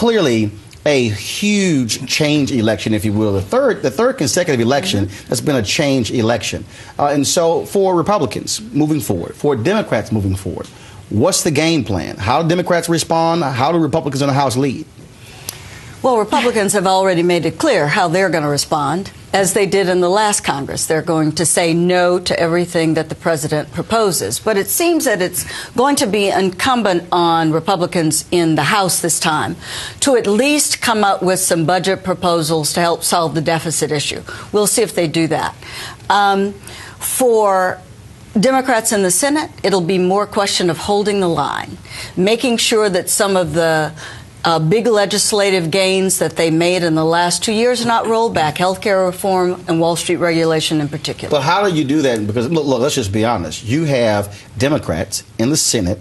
clearly a huge change election, if you will. The third consecutive election has been a change election. And so for Republicans moving forward, for Democrats moving forward, what's the game plan? How do Democrats respond? How do Republicans in the House lead? Well, Republicans have already made it clear how they're going to respond, as they did in the last Congress. They're going to say no to everything that the president proposes. But it seems that it's going to be incumbent on Republicans in the House this time to at least come up with some budget proposals to help solve the deficit issue. We'll see if they do that. For Democrats in the Senate, it'll be more a question of holding the line, making sure that some of the big legislative gains that they made in the last 2 years are not rolled back, health care reform and Wall Street regulation in particular. But how do you do that? Because, look, let's just be honest. You have Democrats in the Senate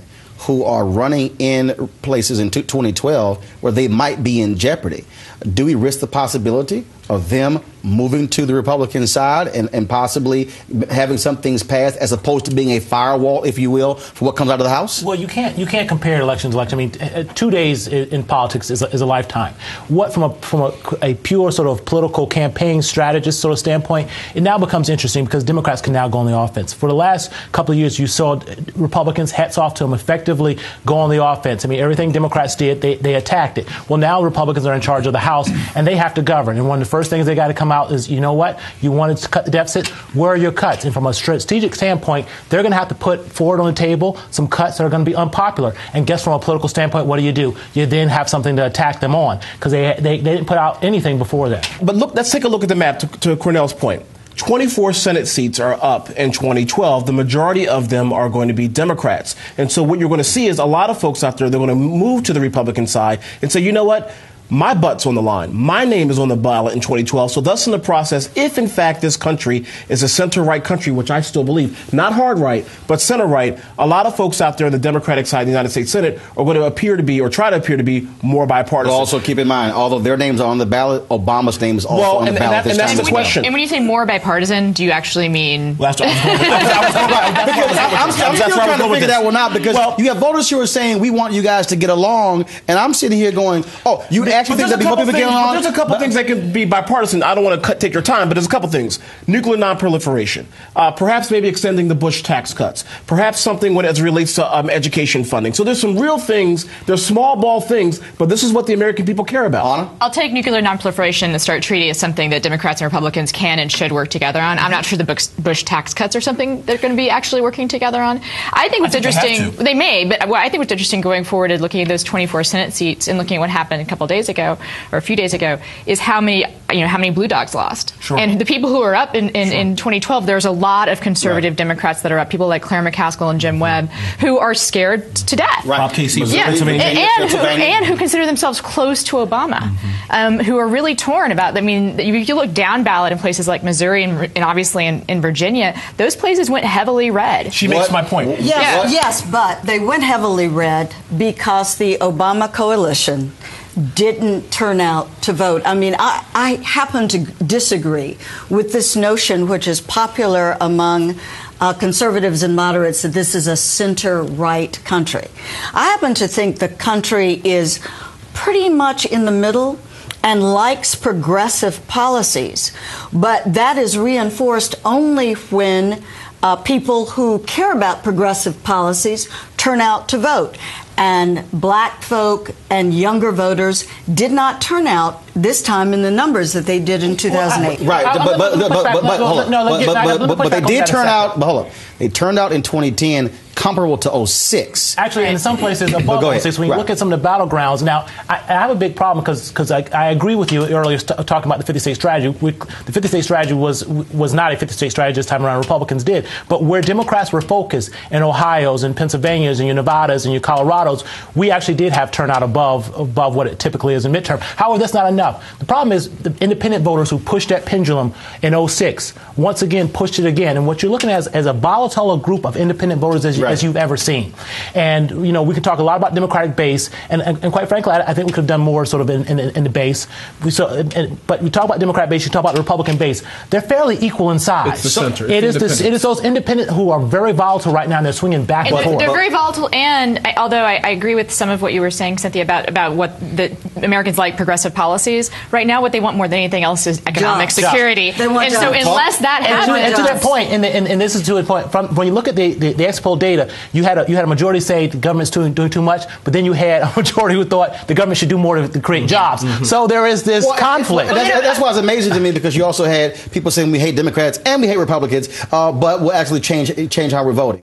who are running in places in 2012 where they might be in jeopardy. Do we risk the possibility of them moving to the Republican side and possibly having some things passed as opposed to being a firewall, if you will, for what comes out of the House? Well, you can't compare election to election. I mean, 2 days in politics is a lifetime. What from a pure sort of political campaign strategist sort of standpoint, it now becomes interesting because Democrats can now go on the offense. For the last couple of years, you saw Republicans, hats off to them, effectively go on the offense. I mean, everything Democrats did, they attacked it. Well, now Republicans are in charge of the House, and they have to govern. And one of the first things they got to come out is, you know what? You wanted to cut the deficit. Where are your cuts? And from a strategic standpoint, they're going to have to put forward on the table some cuts that are going to be unpopular. And guess from a political standpoint, what do? You then have something to attack them on because they didn't put out anything before that. But look, let's take a look at the map to Cornell's point. 24 Senate seats are up in 2012. The majority of them are going to be Democrats. And so what you're going to see is a lot of folks out there, they're going to move to the Republican side and say, you know what? My butt's on the line. My name is on the ballot in 2012. So thus in the process, if in fact this country is a center-right country, which I still believe, not hard-right, but center-right, a lot of folks out there in the Democratic side of the United States Senate are going to appear to be, or try to appear to be, more bipartisan. But also keep in mind, although their names are on the ballot, Obama's name is also on the ballot. And that's the question. And when you say more bipartisan, do you actually mean? I'm still trying to figure that one out because you have voters who are saying we want you guys to get along, and I'm sitting here going, oh, you actually think that people get along? There's a couple things that can be bipartisan. I don't want to take your time, but there's a couple things. Nuclear nonproliferation. Perhaps maybe extending the Bush tax cuts. Perhaps something as it relates to education funding. So there's some real things. There's small ball things, but this is what the American people care about. Anna? I'll take nuclear nonproliferation and the START treaty as something that Democrats and Republicans can and should work together on. I'm not sure the Bush tax cuts are something they're going to be actually working together on. I think what's interesting, they may, but I think what's interesting going forward is looking at those 24 Senate seats and looking at what happened a couple of days ago, or a few days ago, is how many blue dogs lost. Sure. And the people who are up in 2012, there's a lot of conservative Democrats that are up, people like Claire McCaskill and Jim Webb, who are scared to death. Right. Bob Casey. And who consider themselves close to Obama, who are really torn about, I mean, you look down ballot in places like Missouri and obviously in Virginia, those places went heavily red. She makes my point. Yes, but they went heavily red because the Obama coalition didn't turn out to vote. I mean, I happen to disagree with this notion, which is popular among conservatives and moderates, that this is a center-right country. I happen to think the country is pretty much in the middle and likes progressive policies, but that is reinforced only when people who care about progressive policies turn out to vote. And black folk and younger voters did not turn out this time in the numbers that they did in 2008. Right, but they did turn out. But hold on, they turned out in 2010 comparable to 06. Actually, in some places above 06. When you look at some of the battlegrounds, now I have a big problem because I agree with you earlier talking about the 50-state strategy. The 50-state strategy was not a 50-state strategy this time around. Republicans did, but where Democrats were focused in Ohio's and Pennsylvania's and your Nevadas and your Colorado's, we actually did have turnout above what it typically is in midterm. However, that's not enough. The problem is the independent voters who pushed that pendulum in 06 once again pushed it again, and what you're looking at as a volatile group of independent voters as as you've ever seen. And, you know, we can talk a lot about Democratic base, and quite frankly, I think we could have done more sort of in the base. But we talk about Democrat base, you talk about the Republican base. They're fairly equal in size. It's the center. It is those independent who are very volatile right now, and they're swinging back and forth. They're very volatile, and although I agree with some of what you were saying, Cynthia, about what the Americans like progressive policies, right now what they want more than anything else is economic security. They want and so unless that happens... And to that point, and this is to a point, when you look at the exit poll data, you had a majority say the government's doing too much, but then you had a majority who thought the government should do more to create jobs. So there is this conflict. That's why it's amazing to me, because you also had people saying we hate Democrats and we hate Republicans, but we'll actually change how we're voting.